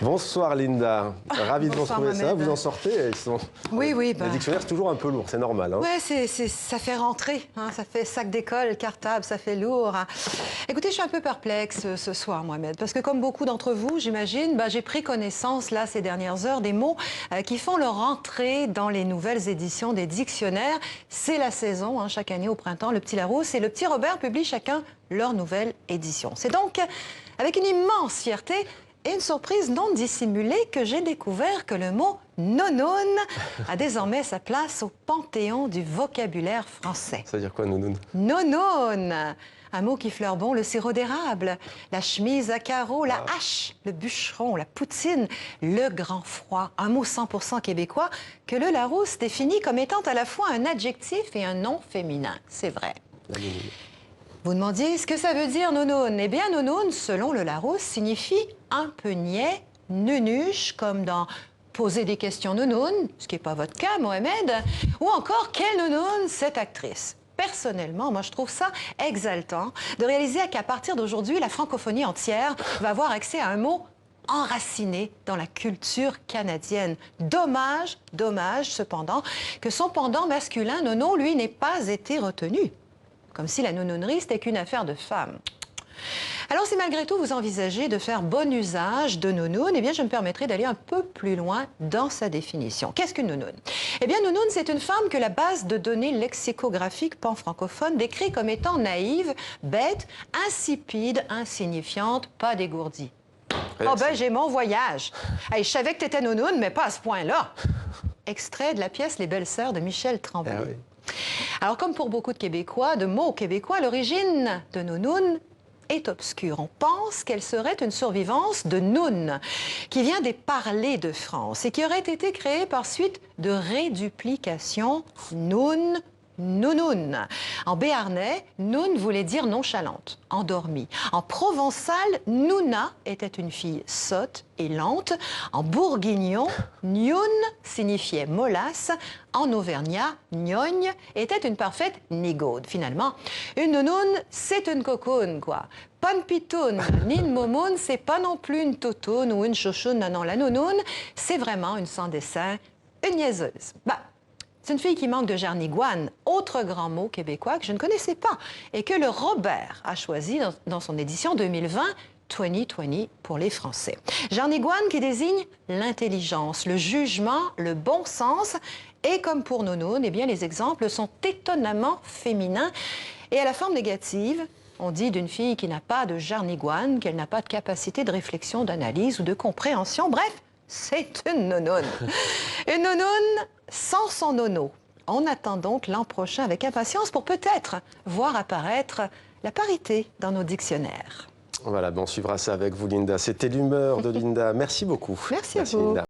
Bonsoir Linda, ravi de vous retrouver. Ça, vous en sortez. Oui. Les dictionnaires, c'est toujours un peu lourd, c'est normal. Hein. Oui, ça fait rentrer, hein, ça fait sac d'école, cartable, ça fait lourd. Hein. Écoutez, je suis un peu perplexe ce soir, Mohamed, parce que comme beaucoup d'entre vous, j'imagine, j'ai pris connaissance, là, ces dernières heures, des mots qui font leur entrée dans les nouvelles éditions des dictionnaires. C'est la saison, hein, chaque année au printemps, le Petit Larousse et le Petit Robert publient chacun leur nouvelle édition. C'est donc avec une immense fierté et une surprise non dissimulée que j'ai découvert que le mot « nounoun » a désormais sa place au panthéon du vocabulaire français. Ça veut dire quoi, nounoun? Nounoun, un mot qui fleure bon le sirop d'érable, la chemise à carreaux, la hache, le bûcheron, la poutine, le grand froid, un mot 100% québécois que le Larousse définit comme étant à la fois un adjectif et un nom féminin. C'est vrai. Vous demandiez ce que ça veut dire nounoun. Eh bien, nounoun, selon le Larousse, signifie un peu niais, nunuche, comme dans poser des questions nounoun, ce qui n'est pas votre cas, Mohamed, ou encore quelle nounoun cette actrice. Personnellement, moi, je trouve ça exaltant de réaliser qu'à partir d'aujourd'hui, la francophonie entière va avoir accès à un mot enraciné dans la culture canadienne. Dommage, cependant, que son pendant masculin, nono, lui, n'ait pas été retenu. Comme si la nounounerie, c'était qu'une affaire de femmes. Alors, si malgré tout vous envisagez de faire bon usage de nounoun, eh bien, je me permettrai d'aller un peu plus loin dans sa définition. Qu'est-ce qu'une nounoun? Eh bien, nounoun, c'est une femme que la base de données lexicographiques pan-francophones décrit comme étant naïve, bête, insipide, insignifiante, pas dégourdie. Oh ben, j'ai mon voyage. Hey, je savais que t'étais nounoun, mais pas à ce point-là. Extrait de la pièce Les Belles-Sœurs de Michel Tremblay. Ah oui. Alors, comme pour beaucoup de Québécois, de mots québécois, l'origine de nounoun est obscure. On pense qu'elle serait une survivance de noun, qui vient des parlers de France et qui aurait été créée par suite de réduplication noun, nounoun. En béarnais, noun voulait dire nonchalante, endormie. En provençal, nouna était une fille sotte et lente. En bourguignon, nioun signifiait mollasse. En auvergnat, gnogne était une parfaite nigaude. Finalement, une nounoun, c'est une cocoune, quoi. Pas une pitoune, ni une momoune, c'est pas non plus une totoune ou une chouchoune. Non, la nounoun, c'est vraiment une sans dessin, une niaiseuse. C'est une fille qui manque de jarnigoine, autre grand mot québécois que je ne connaissais pas et que le Robert a choisi dans son édition 2020, 2020 pour les Français. Jarnigoine qui désigne l'intelligence, le jugement, le bon sens. Et comme pour nounoun, eh bien, les exemples sont étonnamment féminins. Et à la forme négative, on dit d'une fille qui n'a pas de jarnigoine, qu'elle n'a pas de capacité de réflexion, d'analyse ou de compréhension. Bref, c'est une nounoune. Une nounoune sans son nono. On attend donc l'an prochain avec impatience pour peut-être voir apparaître la parité dans nos dictionnaires. Voilà, on suivra ça avec vous, Linda. C'était l'humeur de Linda. Merci beaucoup. Merci à vous. Linda.